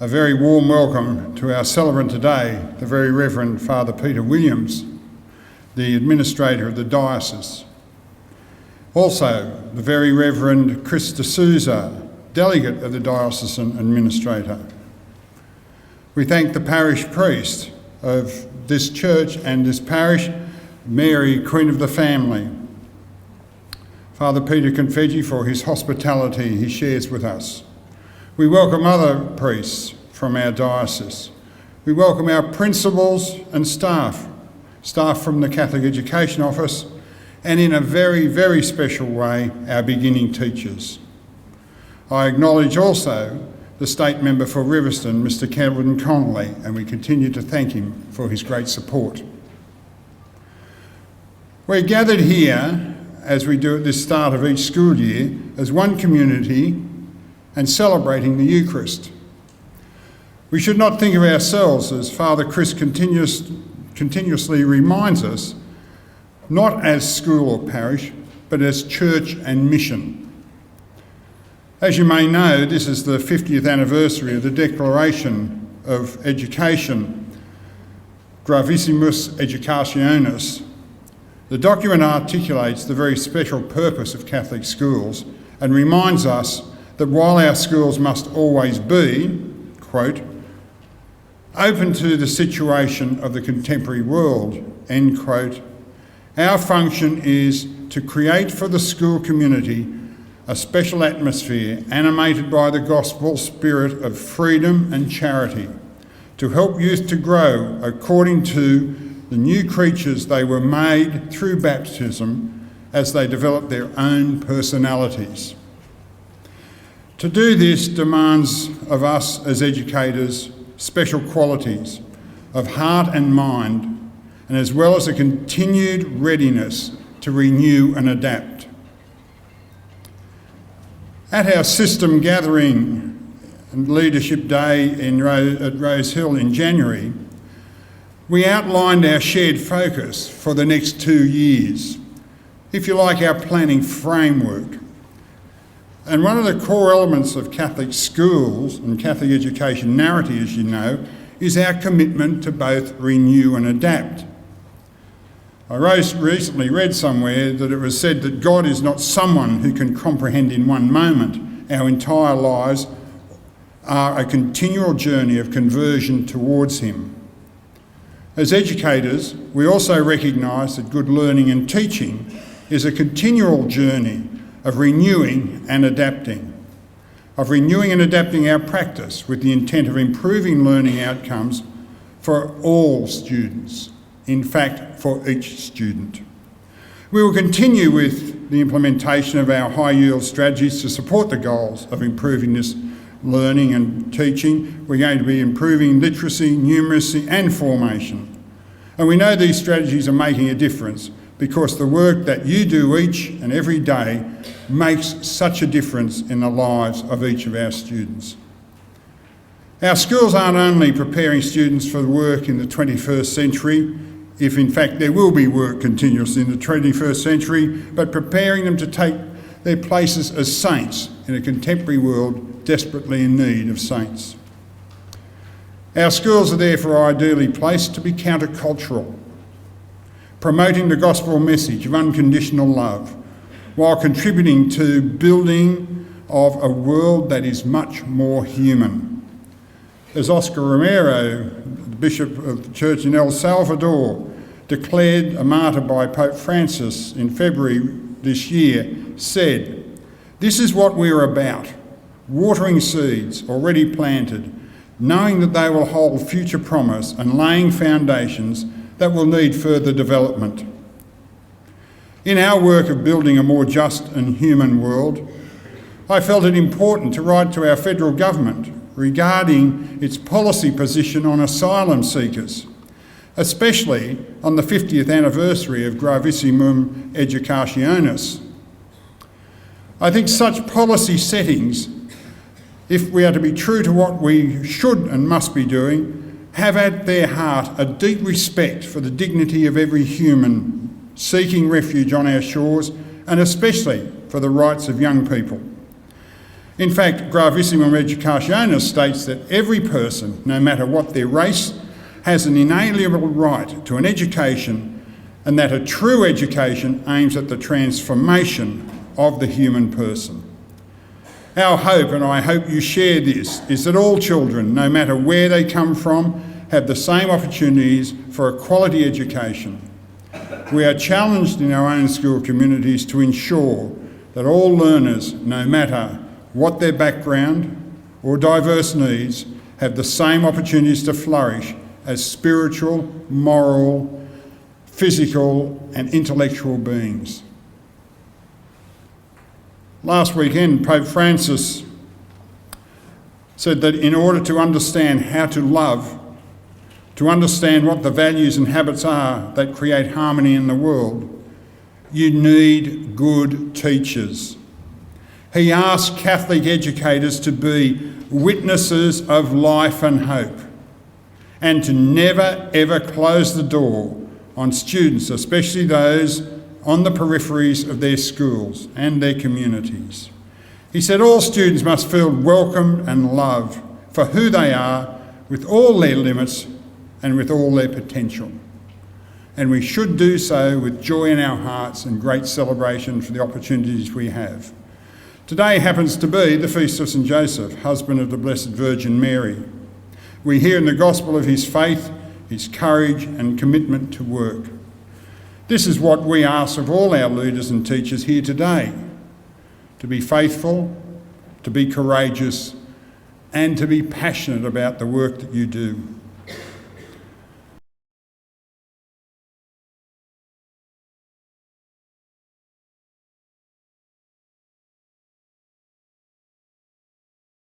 A very warm welcome to our celebrant today, the Very Reverend Father Peter Williams, the Administrator of the Diocese. Also, the Very Reverend Chris D'Souza, Delegate of the Diocesan Administrator. We thank the parish priest of this church and this parish, Mary, Queen of the Family, Father Peter Confetti, for his hospitality he shares with us. We welcome other priests from our diocese. We welcome our principals and staff from the Catholic Education Office, and in a very, very special way, our beginning teachers. I acknowledge also the State Member for Riverstone, Mr. Kelvin Connolly, and we continue to thank him for his great support. We're gathered here, as we do at the start of each school year, as one community and celebrating the Eucharist. We should not think of ourselves, as Father Chris continuously reminds us, not as school or parish, but as church and mission. As you may know, this is the 50th anniversary of the Declaration of Education, Gravissimus Educationis. The document articulates the very special purpose of Catholic schools and reminds us that while our schools must always be, quote, open to the situation of the contemporary world, end quote, our function is to create for the school community a special atmosphere animated by the gospel spirit of freedom and charity, to help youth to grow according to the new creatures they were made through baptism as they develop their own personalities. To do this demands of us as educators special qualities of heart and mind, and as well as a continued readiness to renew and adapt. At our system gathering and leadership day at Rose Hill in January, we outlined our shared focus for the next 2 years, if you like, our planning framework. And one of the core elements of Catholic schools and Catholic education narrative, as you know, is our commitment to both renew and adapt. I recently read somewhere that it was said that God is not someone who can comprehend in one moment. Our entire lives are a continual journey of conversion towards him. As educators, we also recognise that good learning and teaching is a continual journey of renewing and adapting our practice with the intent of improving learning outcomes for all students, in fact, for each student. We will continue with the implementation of our high yield strategies to support the goals of improving this learning and teaching. We're going to be improving literacy, numeracy and formation. And we know these strategies are making a difference because the work that you do each and every day makes such a difference in the lives of each of our students. Our schools aren't only preparing students for the work in the 21st century, if in fact there will be work continuously in the 21st century, but preparing them to take their places as saints in a contemporary world desperately in need of saints. Our schools are therefore ideally placed to be countercultural, promoting the gospel message of unconditional love, while contributing to building of a world that is much more human. As Oscar Romero, the Bishop of the Church in El Salvador, declared a martyr by Pope Francis in February this year, said, "This is what we're about, watering seeds already planted, knowing that they will hold future promise and laying foundations that will need further development." In our work of building a more just and human world, I felt it important to write to our federal government regarding its policy position on asylum seekers, especially on the 50th anniversary of Gravissimum Educationis. I think such policy settings, if we are to be true to what we should and must be doing, have at their heart a deep respect for the dignity of every human seeking refuge on our shores, and especially for the rights of young people. In fact, Gravissimum Educationis states that every person, no matter what their race, has an inalienable right to an education, and that a true education aims at the transformation of the human person. Our hope, and I hope you share this, is that all children, no matter where they come from, have the same opportunities for a quality education. We are challenged in our own school communities to ensure that all learners, no matter what their background or diverse needs, have the same opportunities to flourish as spiritual, moral, physical and intellectual beings. Last weekend, Pope Francis said that in order to understand how to love, to understand what the values and habits are that create harmony in the world, you need good teachers. He asked Catholic educators to be witnesses of life and hope, and to never ever close the door on students, especially those on the peripheries of their schools and their communities. He said all students must feel welcome and loved for who they are, with all their limits and with all their potential. And we should do so with joy in our hearts and great celebration for the opportunities we have. Today happens to be the feast of St. Joseph, husband of the Blessed Virgin Mary. We hear in the gospel of his faith, his courage and commitment to work. This is what we ask of all our leaders and teachers here today: to be faithful, to be courageous, and to be passionate about the work that you do.